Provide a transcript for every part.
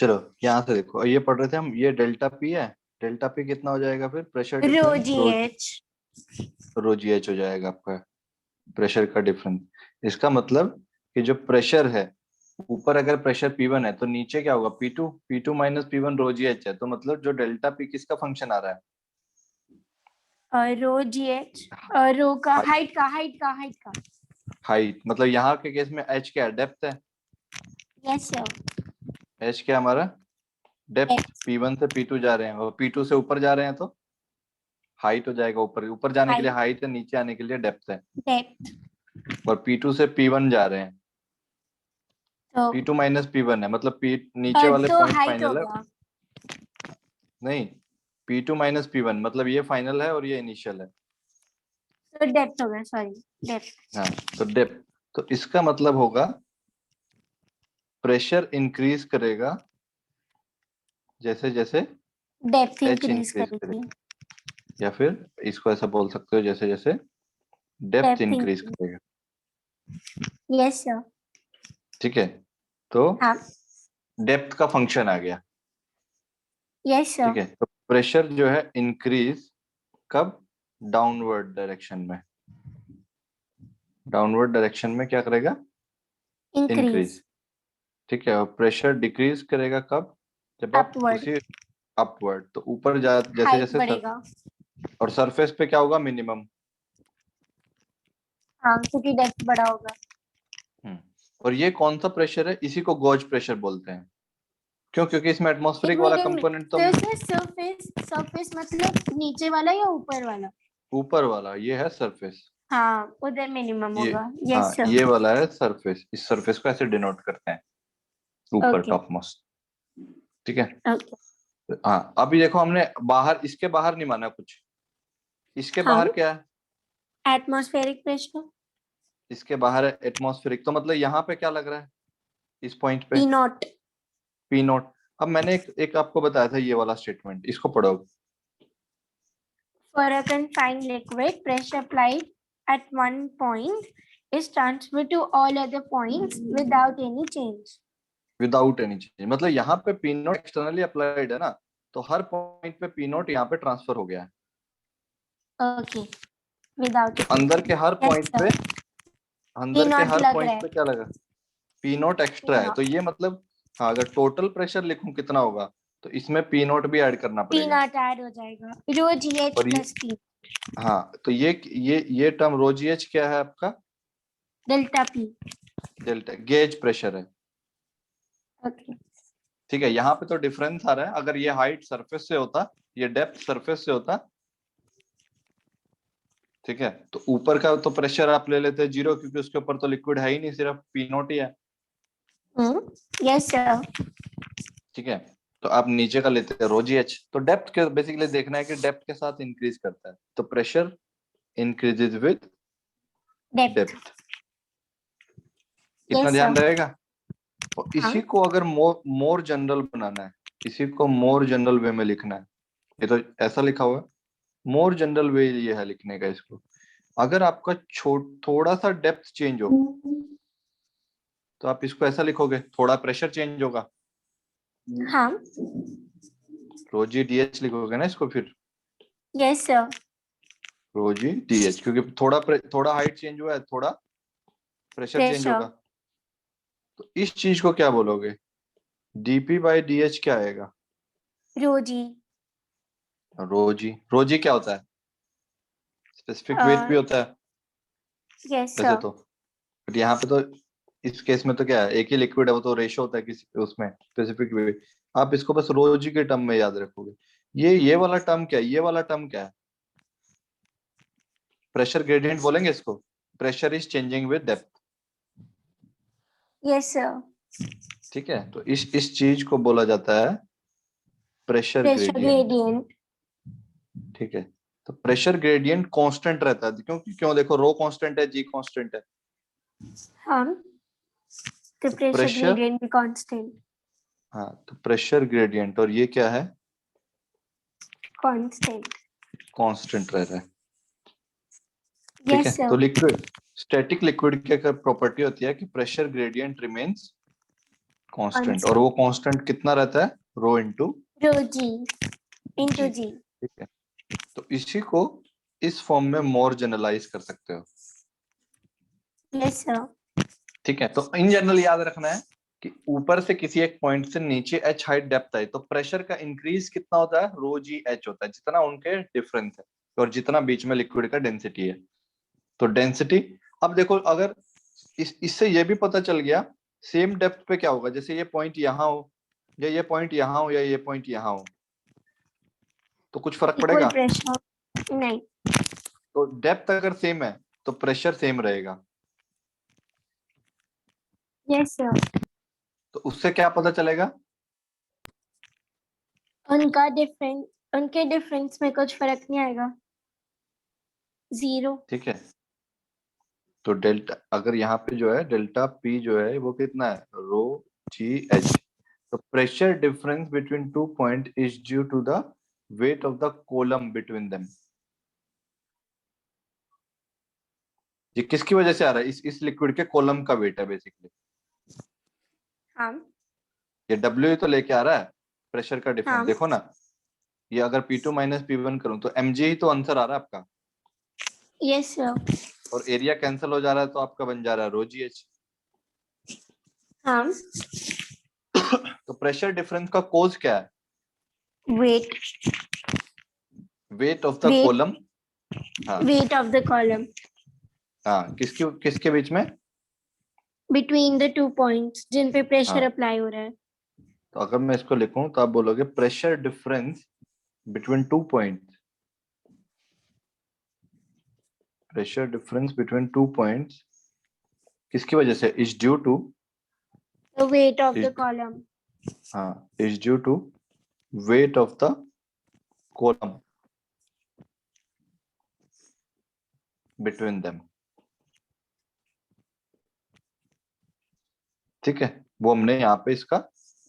चलो यहाँ से देखो, ये पढ़ रहे थे हम, ये डेल्टा पी है। डेल्टा पी कितना हो जाएगा फिर? प्रेशर रो डिफरेंस जी एच। रो जी एच हो जाएगा आपका प्रेशर का डिफरेंस। इसका मतलब कि जो प्रेशर है, ऊपर अगर प्रेशर P1 है तो नीचे क्या होगा? P2। P2 माइनस P1 रो जी एच है, तो मतलब जो डेल्टा पी किसका फंक्शन आ रहा रो जी एच, रो का है? हाइट का। हाइट। मतलब यहाँ के केस में एच क्या है? डेप्थ है। Yes sir. एच क्या है हमारा? डेप्थ। P1 से P2 जा रहे हैं और P2 से ऊपर जा रहे हैं तो हाइट हो जाएगा। ऊपर ऊपर जाने के लिए हाइट, हाइट है, नीचे आने के लिए डेप्थ है। डेप्थ। और P2 से P1 जा रहे हैं, तो P2 माइनस P1 है, मतलब पी नीचे वाले तो पॉइंट हाइट हो फाइनल है। गया। नहीं, P2 माइनस P1 मतलब ये फाइनल है और ये इनिशियल है। तो डेप्थ हो गया, सॉरी, डेप्थ। हाँ, तो डेप्थ। तो इसका मतलब होगा प्रेशर इंक्रीज करेगा जैसे जैसे डेप्थ एच इंक्रीज इंक्रीज करेगी। करेगा, या फिर इसको ऐसा बोल सकते हो जैसे जैसे डेप्थ डेप्थ इंक्रीज इंक्रीज। करेगा। Yes sir. ठीक है, तो हाँ। डेप्थ का फंक्शन आ गया। यस ठीक सर। है, तो प्रेशर जो है इंक्रीज कब? डाउनवर्ड डायरेक्शन में। डाउनवर्ड डायरेक्शन में क्या करेगा? इंक्रीज। इंक्रीज। ठीक है, और प्रेशर डिक्रीज करेगा कब? जब आप अपवर्ड। उसी अपवर्ड, तो ऊपर जा जैसे हाइट जैसे बढ़ेगा। और सरफेस पे क्या होगा? मिनिमम। हाँ, क्योंकि डेप्थ बड़ा होगा। हम्म। और ये कौन सा प्रेशर है? इसी को गॉज प्रेशर बोलते हैं। क्यों? क्योंकि इसमें एक एटमॉस्फेरिक वाला मिनट, एक मिनट। कंपोनेंट तो तो इसमें सरफेस, सरफेस मतलब नीचे वाला या ऊपर वाला? ऊपर वाला, ये है सरफेस। हाँ, उधर मिनिमम ये, होगा। हाँ, यस सर। ये वाला है सरफेस। इस सरफेस को ऐसे डिनोट करते हैं, ऊपर ओके। Top most. ठीक है। ओके। हाँ, अभी देखो हमने बाहर, इसके बाहर नहीं माना कुछ। इसके हाँ, बाहर क्या है? Atmospheric pressure. इसके बाहर है एटमॉस्फेरिक, तो मतलब यहाँ पे क्या लग रहा है इस पॉइंट पे? P not. P note. अब मैंने एक आपको बताया था ये वाला स्टेटमेंट, इसको पढ़ो। For a confined liquid, pressure applied at one point is transferred to all other points without any change. Without any change, मतलब यहाँ पे पी नोट एक्सटर्नली अप्लाइड है ना, तो हर पॉइंट पे पी नोट यहाँ पे ट्रांसफर हो गया है। Okay, without तो any अंदर के change. हर Yes, पॉइंट sir. पे, P अंदर के नॉट हर लग रहा पॉइंट है। पे क्या लगा? पी नोट P एक्स्ट्रा है, तो नॉट। ये मतलब, हाँ, अगर टोटल प्रेशर लिखूं कितना होगा, तो इसमें पी नोट भी ऐड करना P पड़ेगा। नॉट ऐड हो जाएगा। रो जी एच और ये, प्लस P। हाँ, तो ये टर्म रो जी एच क्या है आपका? Delta P। Delta gauge pressure है। Okay. ठीक है, यहाँ पे तो डिफरेंस आ रहा है। अगर ये हाइट सरफेस से होता, ये डेप्थ सरफेस से होता, ठीक है, तो ऊपर का तो प्रेशर आप ले लेते 0, क्योंकि उसके ऊपर तो लिक्विड है ही नहीं, सिर्फ पी नोट ही है। Yes, sir. ठीक है, तो आप नीचे का लेते हैं रोजी एच। तो डेप्थ के बेसिकली देखना है कि डेप्थ के साथ इंक्रीज करता है, तो pressure increases with Depth. Depth. इतना Yes, sir. ध्यान रहेगा। और हाँ। इसी को अगर मोर जनरल बनाना है, इसी को मोर जनरल वे में लिखना है, ये तो ऐसा लिखा हुआ है। मोर जनरल वे ये है लिखने का इसको। अगर आपका थोड़ा सा डेप्थ चेंज हो, तो आप इसको ऐसा लिखोगे, थोड़ा प्रेशर चेंज होगा, हाँ। रोजी डीएच लिखोगे ना इसको फिर। Yes, sir. रोजी डीएच, क्योंकि थोड़ा हाइट चेंज हुआ है, थोड़ा प्रेशर चेंज होगा। Pressure. तो इस चीज को क्या बोलोगे? डीपी बाई डीएच क्या आएगा? रो जी। रोजी। रोजी क्या होता है? स्पेसिफिक वेट भी होता है Yes, वैसे sir. तो, बट यहाँ पे तो, इस केस में तो क्या है, एक ही लिक्विड है, वो तो रेशो होता है किसी उसमें स्पेसिफिक वेट। आप इसको बस रोजी के टर्म में याद रखोगे। ये वाला टर्म क्या है? ये वाला टर्म क्या है? प्रेशर ग्रेडियंट बोलेंगे इसको। Pressure is changing with depth. Yes, sir. ठीक है, तो इस चीज को बोला जाता है प्रेशर Pressure ग्रेडियंट। gradient. ठीक है, तो प्रेशर ग्रेडियंट कांस्टेंट रहता है, क्योंकि क्यों? देखो, रो कांस्टेंट है, जी कांस्टेंट है। हाँ, तो तो प्रेशर प्रेशर, ग्रेडियंट भी कांस्टेंट। हाँ, तो प्रेशर ग्रेडियंट, और ये क्या है? कांस्टेंट। कांस्टेंट रह रहा है। ठीक है, यस सर। तो लिक्विड, स्टैटिक लिक्विड की अगर प्रॉपर्टी होती है कि प्रेशर ग्रेडियंट रिमेन्स कांस्टेंट, और वो कांस्टेंट कितना रहता है, रो इनटू रो जी इंटू जी। जी। ठीक है, तो इसी को इस फॉर्म में मोर जनरलाइज कर सकते हो। Yes sir. ठीक है, तो इन जनरल याद रखना है कि ऊपर से किसी एक पॉइंट से नीचे h हाइट डेप्थ है, तो प्रेशर का इंक्रीज कितना होता है, रो जी एच होता है, जितना उनके डिफरेंस है और जितना बीच में लिक्विड का डेंसिटी है। तो डेंसिटी, अब देखो अगर इससे ये भी पता चल गया सेम डेप्थ पे क्या होगा, जैसे ये पॉइंट यहाँ हो या ये पॉइंट यहाँ हो या ये पॉइंट यहाँ हो, तो कुछ फर्क इक्वल पड़ेगा? प्रेशर नहीं। तो डेप्थ अगर सेम है तो प्रेशर सेम रहेगा। Yes sir. तो उससे क्या पता चलेगा? उनका डिफरेंस, उनके डिफरेंस में कुछ फर्क नहीं आएगा, जीरो। ठीक है, तो डेल्टा, अगर यहाँ पे जो है डेल्टा पी जो है वो कितना है, रो जी एच। तो pressure difference between two point is due to the weight of the column between them. ये किसकी वजह से आ रहा है, इस लिक्विड के कॉलम का वेट है बेसिकली। हाँ ये डब्ल्यू तो लेके आ रहा है प्रेशर का डिफरेंस, हाँ। देखो ना, ये अगर P2 माइनस P1 करूं तो mg ही तो आंसर आ रहा है आपका, यस सर। और एरिया कैंसिल हो जा रहा है तो आपका बन जा रहा है रो जी एच। हाँ। तो प्रेशर डिफरेंस का कोज क्या है, weight, weight of the weight, column. हाँ वेट ऑफ द कॉलम हाँ, किसके किसके बीच में? बिटवीन द टू पॉइंट्स जिन पे प्रेशर हाँ, अप्लाई हो रहा है। तो अगर मैं इसको लिखूं तो आप बोलोगे pressure difference between two point, pressure difference between two points किसकी वजह से, is due to, the weight of the is, column. हाँ, is due to weight of the column between them. ठीक है, वो हमने यहाँ पे इसका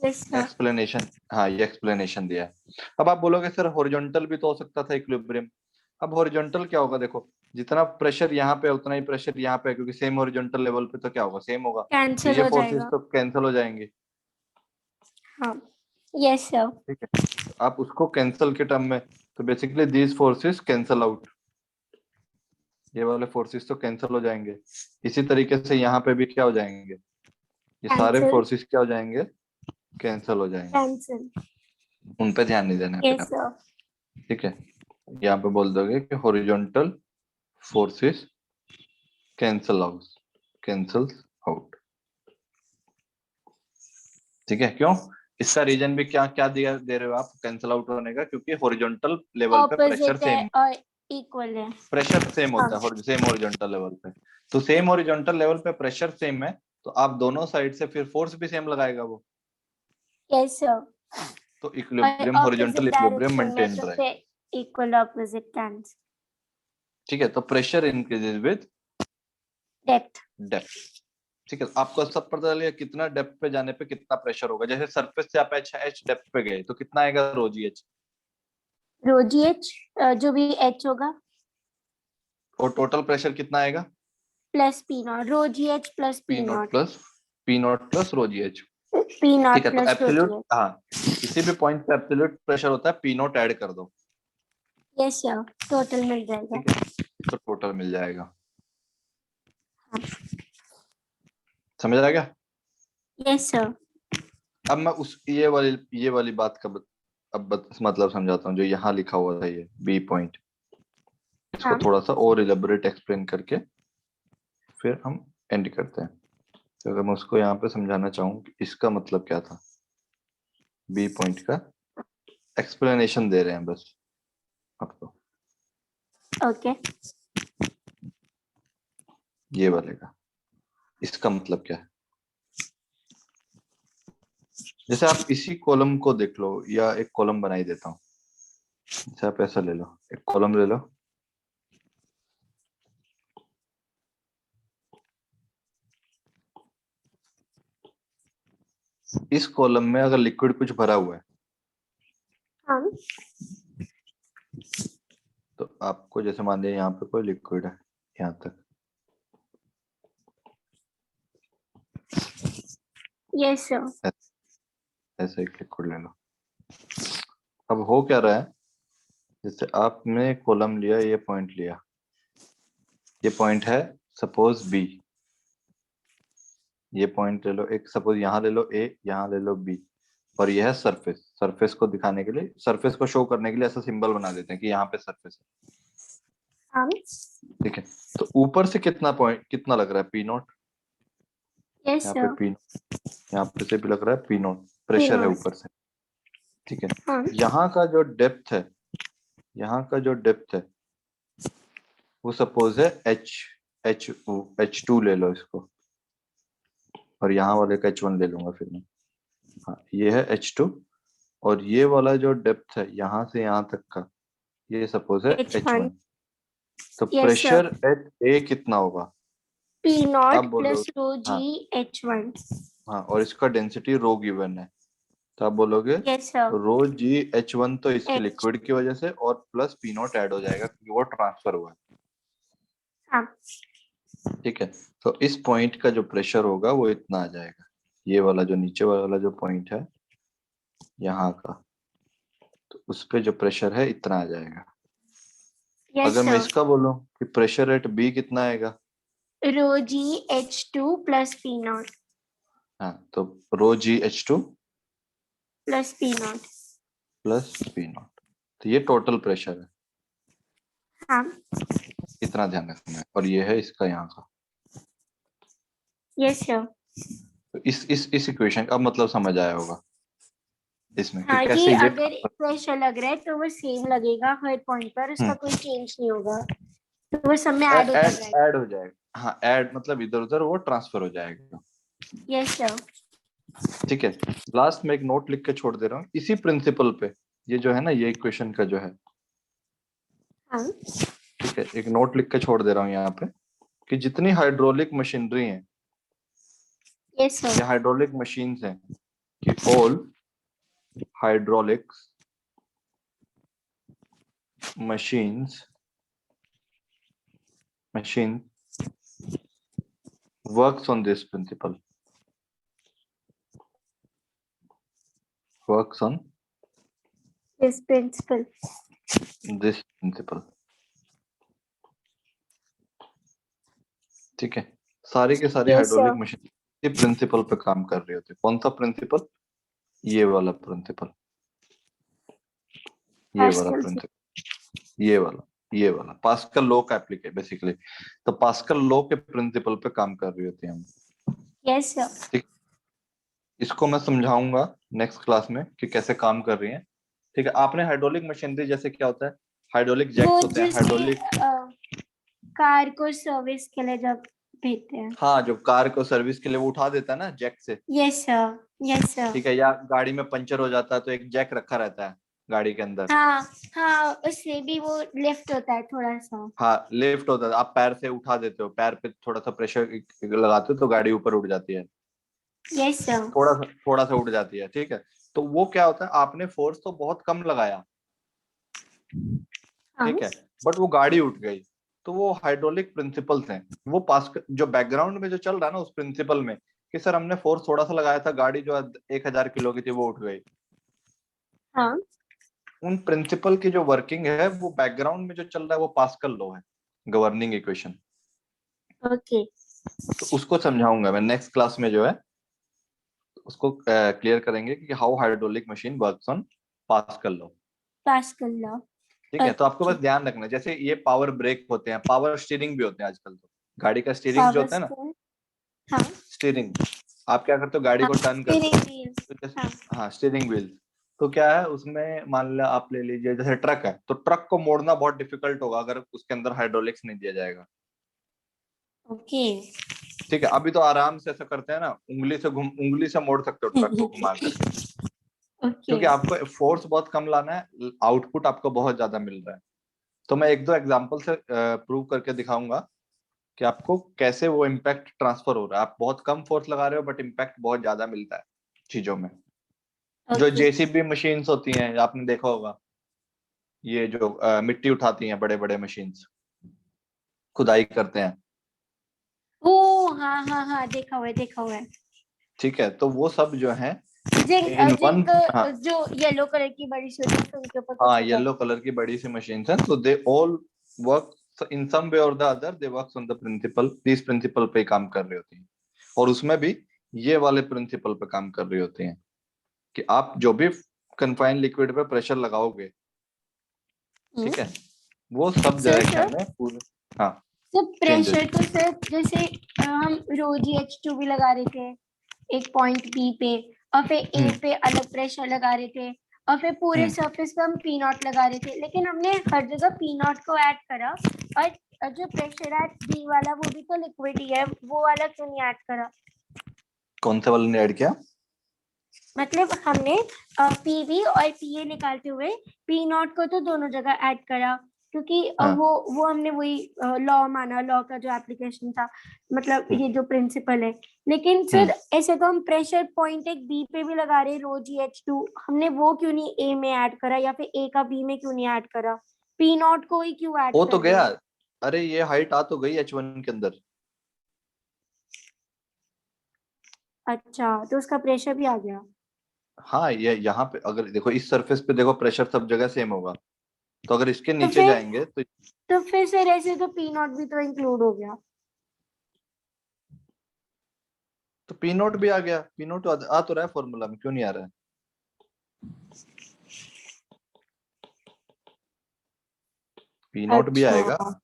यस सर। एक्सप्लेनेशन, हाँ ये एक्सप्लेनेशन दिया है। अब आप बोलोगे सर हॉरिजॉन्टल भी तो हो सकता था इक्विलिब्रियम। अब हॉरिजॉन्टल क्या होगा, देखो जितना प्रेशर यहाँ पे उतना ही प्रेशर यहाँ पे है, क्योंकि सेम हॉरिजॉन्टल लेवल पे तो क्या होगा, सेम होगा, तो कैंसिल ये हो फोर्सेस जाएगा। तो कैंसिल हो जाएंगे। हाँ यस सर। ठीक है, तो आप उसको कैंसिल के टर्म में, तो basically these forces cancel out, ये वाले फोर्सेस तो कैंसिल हो जाएंगे। इसी तरीके से यहाँ पे भी क्या हो जाएंगे, ये सारे कैंसिल, फोर्सेस क्या हो जाएंगे, कैंसिल हो जाएंगे। कैंसिल। उन पे ध्यान नहीं देना है फिर यस आप। सर। ठीक है, यहाँ पे बोल दोगे कि horizontal forces cancel out, cancels out. ठीक है, क्यों, इसका रीजन भी क्या क्या दिया दे रहे हो आप कैंसिल आउट होने का, क्योंकि हॉरिजॉन्टल लेवल पे प्रेशर ऑपोजिट है सेम, और इक्वल है। प्रेशर सेम हाँ होता है सेम हॉरिजॉन्टल लेवल पे। तो सेम हॉरिजॉन्टल लेवल पे प्रेशर सेम है, तो आप दोनों साइड से फिर फोर्स भी सेम लगाएगा वो, यस सर। तो और equilibrium, horizontal opposite equilibrium direction में मेंटेन तो रहेगा। फिर इक्वल ऑपोजिट कैंसिल। ठीक है, तो pressure increases with depth. Depth. ठीक है, आपको सब पता चल गया कितना डेप्थ पे जाने पे कितना प्रेशर होगा, जैसे सरफेस से आप एच डेप्थ पे गए तो कितना आएगा रो जी एच, रो जी एच, जो भी एच होगा और टोटल प्रेशर कितना आएगा, plus p naught, rho g h plus p p naught naught, plus p naught plus rho g h. P ठीक नॉट है, तो plus rho g absolute, h. हाँ, किसी भी पॉइंट पे एब्सोल्यूट प्रेशर होता है, पी नॉट ऐड कर दो। यस सर, टोटल मिल जाएगा। ठीक है, तो टोटल मिल जाएगा। समझ आ गया? Yes sir. अब मैं उस ये वाली बात का मतलब समझाता हूँ, जो यहाँ लिखा हुआ था ये बी पॉइंट, इसको हाँ थोड़ा सा और इलेबोरेट एक्सप्लेन करके फिर हम एंड करते हैं। तो अगर मैं उसको यहाँ पे समझाना चाहूँ कि इसका मतलब क्या था, बी पॉइंट का एक्सप्लेनेशन दे रहे हैं बस आपको, ओके। ये वाले का इसका मतलब क्या है। जैसे आप इसी कॉलम को देख लो, या एक कॉलम बनाई देता हूँ, जैसे आप ऐसा ले लो, एक कॉलम ले लो, इस कॉलम में अगर लिक्विड कुछ भरा हुआ है हाँ तो आपको, जैसे मान लिया यहाँ पे कोई लिक्विड है यहाँ तक, Yes, sir. ऐसे एक लिक्विड ले लो। अब हो क्या रहा है, जैसे आपने कॉलम लिया, ये पॉइंट लिया, ये पॉइंट है सपोज बी, ये पॉइंट ले लो एक, सपोज यहाँ ले लो ए, यहाँ ले लो बी, और यह है सरफेस। सरफेस को दिखाने के लिए, सरफेस को शो करने के लिए ऐसा सिंबल बना देते हैं कि यहाँ पे सरफेस है। ठीक है, तो ऊपर से कितना पॉइंट, कितना लग रहा है, पी नॉट। Yes, यहाँ पे sir. पी, यहाँ पे से भी लग रहा है पी नॉट, प्रेशर है ऊपर से। ठीक है, यहाँ का जो डेप्थ है, यहाँ का जो डेप्थ है वो सपोज है H2 ले लो इसको, और यहाँ वाले का H1 ले लूंगा फिर मैं। हाँ, ये है H2, और ये वाला जो डेप्थ है यहाँ से यहाँ तक का, ये सपोज है H1। तो प्रेशर एट ए कितना होगा, P naught आप बोलो। plus rho G हाँ H1. हाँ, और इसका डेंसिटी रो गिवन है, तो आप बोलोगे Yes, sir. रो जी H1 तो इसके H. लिक्विड की वजह से, और प्लस पी नॉट ऐड हो जाएगा क्योंकि वो ट्रांसफर हुआ है। हाँ. ठीक है, तो इस पॉइंट का जो प्रेशर होगा वो इतना आ जाएगा, ये वाला जो नीचे वाला जो पॉइंट है यहाँ का, तो उस पे जो प्रेशर है इतना आ जाएगा। Yes, अगर मैं sir. इसका बोलूं कि प्रेशर एट बी कितना आएगा, Rho G H2 plus P naught. हाँ, तो रो जी H2 plus P naught. Plus p not, तो ये टोटल प्रेशर है। हाँ. इतना ध्यान रखना है, और ये है इसका यहाँ का। Yes, sir. तो इस इक्वेशन का मतलब समझ आया होगा इसमें कि हाँ, कैसे ये ये अगर प्रेशर लग रहा है तो वो सेम लगेगा हर पॉइंट पर, उसका कोई चेंज नहीं होगा, तो वो सब में ऐड होता जाएगा। ऐड हो जाएगा। हाँ, ऐड मतलब इधर उधर वो ट्रांसफर हो जाएगा। Yes sir. ठीक है, लास्ट में एक नोट लिख के छोड़ दे रहा हूँ इसी प्रिंसिपल पे, ये जो है ना, ये इक्वेशन का जो है। हाँ. ठीक है, एक नोट लिख के छोड़ दे रहा हूँ यहाँ पे कि जितनी हाइड्रोलिक मशीनरी है, यस सर, या हाइड्रोलिक मशीन्स हैं, कि all hydraulics machine works on this principle, works on this principle, this principle। ठीक है, सारी के सारी Yes, हाइड्रोलिक sir. मशीन ये प्रिंसिपल पे काम कर रही होती है। कौन सा प्रिंसिपल, ये वाला प्रिंसिपल, ये वाला पास्कल, प्रिंसिपल, ये वाला पास्कल लॉ का एप्लीकेशन बेसिकली। तो पास्कल लॉ के प्रिंसिपल पे काम कर रही होती है हम। Yes sir. इसको मैं समझाऊंगा नेक्स्ट क्लास में कि कैसे काम कर रही है। ठीक है, आपने हाइड्रोलिक मशीनरी जैसे क्या होता है, हाइड्रोलिक वो जैक्स होते हैं, जैसे हाइड्रोलिक कार को सर्विस के लिए जब भेजते हैं। हाँ, जो कार को सर्विस के लिए वो उठा देता है ना जैक से। Yes sir, yes sir. ठीक है, या गाड़ी में पंचर हो जाता है तो एक जैक रखा रहता है गाड़ी के अंदर। हाँ हाँ, उससे भी वो लिफ्ट होता है थोड़ा सा। हाँ, लिफ्ट होता है, आप पैर से उठा देते हो, पैर पे थोड़ा सा प्रेशर लगाते हो तो गाड़ी ऊपर उठ जाती है। Yes sir. थोड़ा सा उठ जाती है। ठीक है, तो वो क्या होता है, आपने फोर्स तो बहुत कम लगाया, हाँ. ठीक है, बट वो गाड़ी उठ गई। तो वो हाइड्रोलिक प्रिंसिपल्स हैं, वो पास जो बैकग्राउंड में जो चल रहा है ना उस प्रिंसिपल में, कि सर हमने फोर्स थोड़ा सा लगाया था, गाड़ी जो 1000 किलो की थी वो उठ गई। हाँ. उन प्रिंसिपल की जो वर्किंग है वो बैकग्राउंड में जो चल रहा है वो पास्कल लॉ है, गवर्निंग इक्वेशन। ओके. तो उसको समझाऊंगा मैं नेक्स्ट क्लास में जो है, उसको क्लियर करेंगे कि how hydraulic machine works on pascal law. Pascal law. ठीक है, तो आपको बस ध्यान रखना है, जैसे ये पावर ब्रेक होते हैं, पावर स्टीयरिंग भी होते हैं आजकल। तो गाड़ी का स्टीयरिंग जो होता है ना, हाँ. स्टीयरिंग, आप क्या करते हो, गाड़ी को टर्न करते हो तो जैसे, हाँ स्टीयरिंग व्हील। तो क्या है उसमें, मान लो आप ले लीजिए जैसे ट्रक है, तो ट्रक को मोड़ना बहुत डिफिकल्ट होगा अगर उसके अंदर हाइड्रोलिक्स नहीं दिया जाएगा। ओके. ठीक है, अभी तो आराम से ऐसा करते हैं ना, उंगली से मोड़ सकते हो ट्रक को घुमा करके, क्योंकि आपको फोर्स बहुत कम लाना है, आउटपुट आपको बहुत ज्यादा मिल रहा है। तो मैं एक दो एग्जांपल से प्रूव करके दिखाऊंगा कि आपको कैसे वो इम्पैक्ट ट्रांसफर हो रहा है। आप बहुत कम फोर्स लगा रहे हो बट इम्पैक्ट बहुत ज्यादा मिलता है चीजों में। जो जेसीबी मशीन्स होती हैं, आपने देखा होगा, ये जो मिट्टी उठाती हैं, बड़े बड़े मशीन्स खुदाई करते हैं। ओ हाँ हाँ हाँ, देखा हुआ है, देखा हुआ है। ठीक है, तो वो सब जो है जिन इन वन, हाँ जो येलो कलर की बड़ी सी होती है उनके ऊपर हाँ कुछ येलो कलर की बड़ी सी मशीन है, तो they all work in some way और the other, they work on the principle, this principle पे ही काम कर रही होती हैं, और उसमें भी ये वाले प्रिंसिपल पे काम कर रही होती हैं कि आप जो भी कन्फाइंड लिक्विड पे प्रेशर लगाओगे, ठीक है, वो सब डायरेक्शन में पूरे, हाँ सब चेंजेस। प्रेशर तो सर जैसे हम रोज H2 भी लगा रहे थे एक पॉइंट बी पे, और फिर ए पे अलग प्रेशर लगा रहे थे, और फिर पूरे सरफेस पे हम पी नॉट लगा रहे थे, लेकिन हमने हर जगह पी नॉट को ऐड करा, और जो प्रेशर है बी वाला वो भी तो लिक्विड ही है, वो वाला क्यों नहीं ऐड करा? कौन से वाले ने ऐड किया? मतलब हमने पीवी और पीए निकालते हुए पी नॉट को तो दोनों जगह ऐड करा, क्योंकि हाँ वो हमने वही लॉ माना, लॉ का जो एप्लीकेशन था, मतलब ये जो प्रिंसिपल है। लेकिन सर ऐसे तो हम प्रेशर पॉइंट एक बी पे भी लगा रहे रो GH2, हमने वो क्यों नहीं ए में ऐड करा, या फिर ए का बी में क्यों नहीं ऐड करा, पी नॉट को ही क्यों ऐड हो तो कर रहे गया, हैं? अरे ये हाइट आ तो गई H1 के अंदर। अच्छा, तो उसका प्रेशर भी आ गया। हाँ ये यहाँ पे अगर देखो, इस सरफेस पे देखो प्रेशर सब जगह सेम होगा, तो अगर इसके तो नीचे फिर जाएंगे सर ऐसे तो पी नॉट भी तो इंक्लूड हो गया। तो पी नोट भी आ गया, पी नोट आ तो रहा है फॉर्मूला में, क्यों नहीं आ रहा है? पी नोट भी अच्छा, आएगा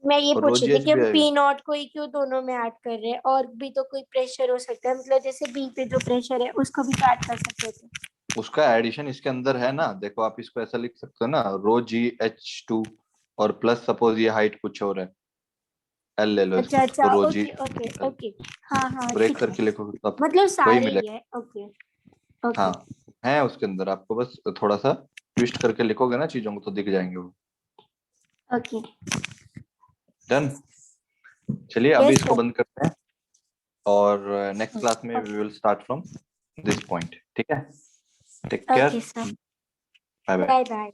मैं ये और रो पूछ रही जी थी एच कि भी हम आएगा। पी नॉट को ही क्यों दोनों में ऐड कर रहे हैं, और भी तो कोई प्रेशर हो सकता है, मतलब जैसे बी पे जो प्रेशर है उसको भी तो ऐड कर सकते थे। उसका एडिशन इसके अंदर है ना, देखो आप इसको ऐसा लिख सकते हो ना, रो GH2 और प्लस सपोज ये हाइट कुछ और है, एल ले लो अच्छा इसको, अच्छा, तो रो जी ओके ओके ओके, हाँ हाँ ब्रेक ठीक है, करके लिखो तो मतलब वही सारे ही मिलेगा। है, ओके ओके हाँ है उसके अंदर, आपको बस थोड़ा सा ट्विस्ट करके लिखोगे ना चीजों को तो दिख जाएंगे वो। ओके। डन, चलिए अभी यस इसको सर। बंद करते हैं, और नेक्स्ट क्लास में we okay will start from this point, ठीक है? Take care, okay sir, bye bye. Bye bye.